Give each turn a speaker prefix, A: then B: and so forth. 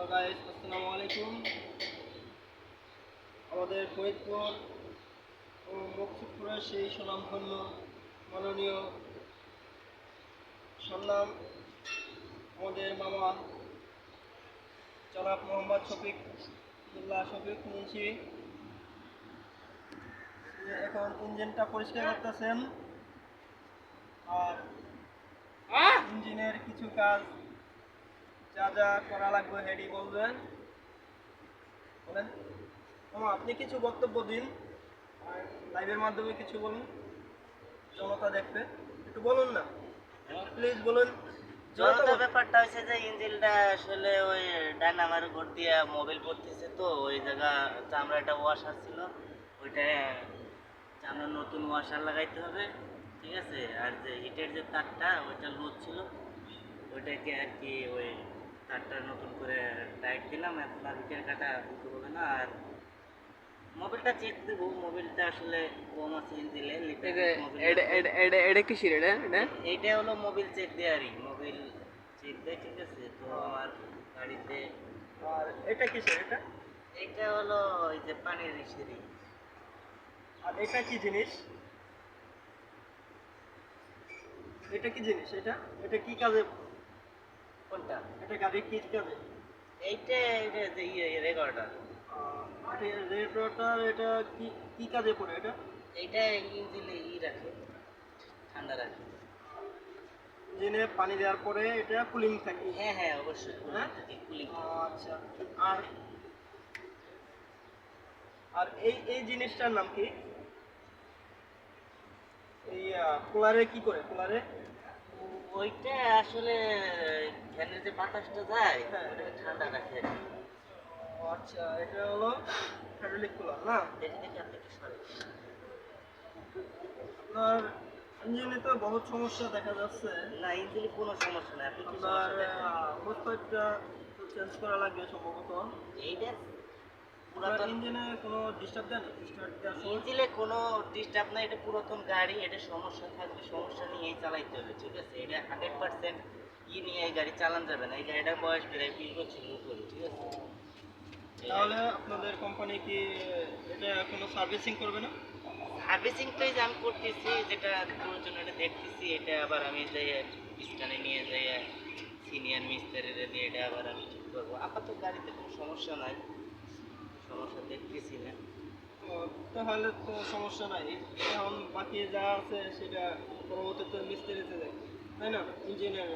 A: তো গাইস আসসালামু আলাইকুম। আমাদের ফরিদপুর ও মুকসুদপুরের সেই সুনামধন্য মাননীয় সন্নাম আমাদের মামা জনাব মোহাম্মদ শফিক মুন্সি এখন ইঞ্জিনটা পরিষ্কার করতেছেন। আর ইঞ্জিনের কিছু কাজ যা যা করা লাগবে হেডি বলবেন। আপনি কিছু বক্তব্য দিন, লাইভের মাধ্যমে কিছু বলুন, জনতা দেখবে, একটু বলুন না, প্লিজ বলুন।
B: জনতা ব্যাপারটা হচ্ছে যে ইঞ্জিনটা আসলে ওই ডায়নামার উপর দিয়ে মোবিল পড়তেছে, তো ওই জায়গা চামড়াটা ওয়াশার ছিল, ওইটা চামড়া নতুন ওয়াশার লাগাইতে হবে, ঠিক আছে। আর যে হিটের যে তারটা ওইটা লুজ ছিল, ওইটাকে আর কি ওই তারটা নতুন করে টাইট দিলাম। এখন আর হিটের কাটা দিতে হবে না। আর মোবিলটা চেক দেবো, মোবিলটা আসলে কম আছে ইঞ্জিনে।
A: এটা কিসের এটা?
B: এইটা হলো মোবিল চেক দেয়ারই, মোবিল চেক দেয়, ঠিক আছে। তো আমার গাড়িতে।
A: আর এটা কিসের এটা?
B: এটা হলো ওই যে পানির ইসেরি।
A: আর এটা কি জিনিস? এটা কি জিনিস? এটা কি কাজে?
B: কোনটা?
A: এটা গাড়ির কি কাজে?
B: এইটা এটা যে রেকর্ডার।
A: রেডিয়েটর এটা কি কি কাজে পড়ে এটা?
B: এইটা ইঞ্জিনে রাখে, ঠান্ডা রাখে।
A: ইঞ্জিনে পানি দেওয়ার পরে এটা কুলিং থাকে।
B: হ্যাঁ হ্যাঁ, অবশ্যই
A: হ্যাঁ,
B: কুলিং।
A: আচ্ছা। আর আর এই এই জিনিসটার নাম কি? এই কুলারে কি করে? কুলারে
B: ওইটা আসলে ফ্যানের যে বাতাসটা যায়,
A: হ্যাঁ,
B: ওটাকে ঠান্ডা রাখে।
A: আচ্ছা, এটা হলো হাইড্রোলিক কুলার না?
B: দেখে দেখে আপনি একটু সরেন।
A: আপনার ইঞ্জিনে তো বহুত সমস্যা দেখা যাচ্ছে।
B: না, ইঞ্জিনে কোনো সমস্যা নাই, আপনি কি
A: আপনার
B: সমস্যা দেখেন?
A: হোস পাইপটা চেঞ্জ করা লাগবে সম্ভবত।
B: এইটা
A: আপনার
B: পুরাতন
A: ইঞ্জিনে কোনো ডিস্টার্ব দেন? স্টার্ট দেওয়ার সময়?
B: ইঞ্জিনে কোনো ডিস্টার্ব নাই, এটা পুরাতন গাড়ি, এটা সমস্যা থাকবে, সমস্যা নিয়েই চালাইতে হবে, ঠিক আছে। এটা 100% নিয়ে এই গাড়ি চালান যাবে না। এই গাড়িটার বয়স প্রায় 20 বছরের উপরে, ঠিক আছে।
A: তাহলে আপনাদের কোম্পানি কি এটা কোনো সার্ভিসিং করবে না?
B: সার্ভিসিংটাই যে আমি করতেছি, যেটা প্রয়োজন এটা দেখতেছি, এটা আবার আমি যাই স্থানে নিয়ে যাই সিনিয়র মিস্ত্রিরে দিয়ে এটা আবার আমি ঠিক করবো। আপাতত গাড়িতে কোনো সমস্যা নাই, সমস্যা দেখতেছি না।
A: ও, তাহলে তো সমস্যা নাই। এখন বাকি যা আছে সেটা পরবর্তীতে মিস্ত্রিতে দেয়, তাই না? ইঞ্জিনিয়ার